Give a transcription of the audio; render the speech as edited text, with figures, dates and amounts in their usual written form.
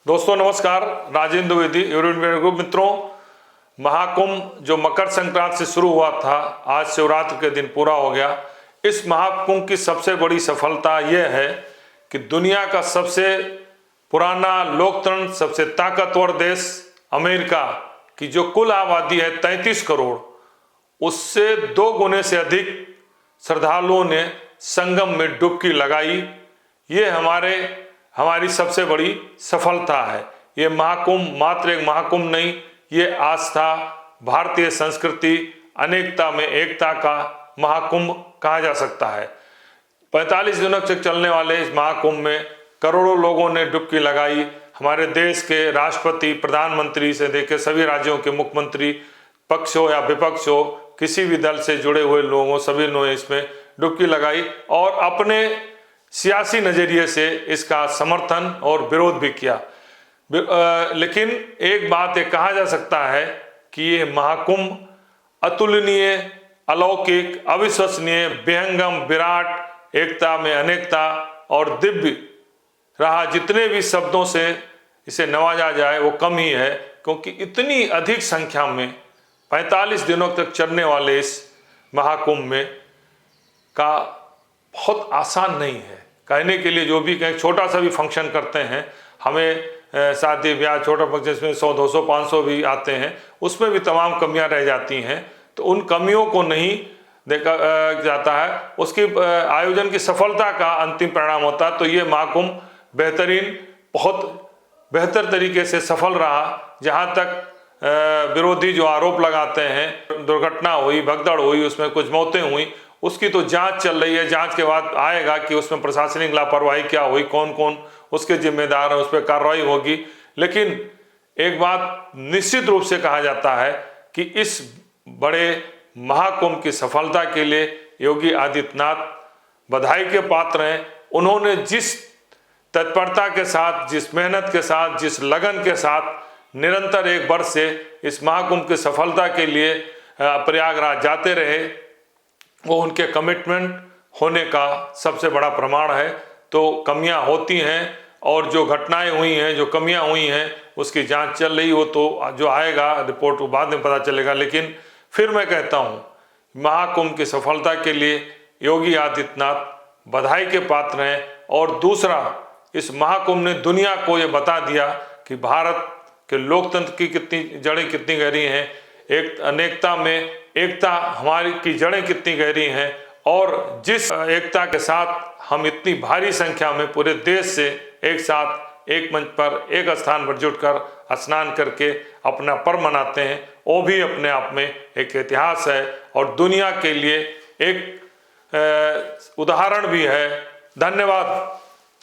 दोस्तों नमस्कार, राजेंद्र द्विवेदी यूरोप मित्रों, महाकुंभ जो मकर संक्रांति से शुरू हुआ था, आज शिवरात्रि के दिन पूरा हो गया। इस महाकुंभ की सबसे बड़ी सफलता यह है कि दुनिया का सबसे पुराना लोकतंत्र, सबसे ताकतवर देश अमेरिका की जो कुल आबादी है 33 करोड़, उससे 2 गुने से अधिक श्रद्धालुओं ने संगम में डुबकी लगाई। ये हमारी सबसे बड़ी सफलता है। ये महाकुंभ मात्र एक महाकुंभ नहीं, ये आस्था, भारतीय संस्कृति, अनेकता में एकता का महाकुंभ कहा जा सकता है। 45 दिनों तक चलने वाले इस महाकुंभ में करोड़ों लोगों ने डुबकी लगाई। हमारे देश के राष्ट्रपति, प्रधानमंत्री से लेकर सभी राज्यों के मुख्यमंत्री, पक्ष हो या विपक्ष हो, किसी भी दल से जुड़े हुए लोगों, सभी ने इसमें डुबकी लगाई और अपने सियासी नजरिए से इसका समर्थन और विरोध भी किया। लेकिन एक बात ये कहा जा सकता है कि ये महाकुंभ अतुलनीय, अलौकिक, अविश्वसनीय, विहंगम, विराट, एकता में अनेकता और दिव्य रहा। जितने भी शब्दों से इसे नवाजा जाए वो कम ही है, क्योंकि इतनी अधिक संख्या में 45 दिनों तक चलने वाले इस महाकुंभ में का बहुत आसान नहीं है। कहने के लिए जो भी कहें, छोटा सा भी फंक्शन करते हैं, हमें शादी ब्याह छोटा फंक्शन जिसमें 100, 200, 500 भी आते हैं, उसमें भी तमाम कमियां रह जाती हैं। तो उन कमियों को नहीं देखा जाता है, उसकी आयोजन की सफलता का अंतिम परिणाम होता है। तो ये महाकुंभ बेहतरीन, बहुत बेहतर तरीके से सफल रहा। जहाँ तक विरोधी जो आरोप लगाते हैं, दुर्घटना हुई, भगदड़ हुई, उसमें कुछ मौतें हुई, उसकी तो जांच चल रही है। जांच के बाद आएगा कि उसमें प्रशासनिक लापरवाही क्या हुई, कौन कौन उसके जिम्मेदार हैं, उस पर कार्रवाई होगी। लेकिन एक बात निश्चित रूप से कहा जाता है कि इस बड़े महाकुंभ की सफलता के लिए योगी आदित्यनाथ बधाई के पात्र हैं। उन्होंने जिस तत्परता के साथ, जिस मेहनत के साथ, जिस लगन के साथ निरंतर 1 वर्ष से इस महाकुंभ की सफलता के लिए प्रयागराज जाते रहे, वो उनके कमिटमेंट होने का सबसे बड़ा प्रमाण है। तो कमियां होती हैं और जो घटनाएं हुई हैं, जो कमियां हुई हैं, उसकी जांच चल रही हो, तो जो आएगा रिपोर्ट को बाद में पता चलेगा। लेकिन फिर मैं कहता हूं, महाकुंभ की सफलता के लिए योगी आदित्यनाथ बधाई के पात्र हैं। और दूसरा, इस महाकुंभ ने दुनिया को ये बता दिया कि भारत के लोकतंत्र की जड़ें कितनी गहरी हैं, एक अनेकता में एकता हमारी की जड़ें कितनी गहरी हैं, और जिस एकता के साथ हम इतनी भारी संख्या में पूरे देश से एक साथ एक मंच पर, एक स्थान पर जुटकर स्नान करके अपना पर्व मनाते हैं, वो भी अपने आप में एक इतिहास है और दुनिया के लिए एक उदाहरण भी है। धन्यवाद।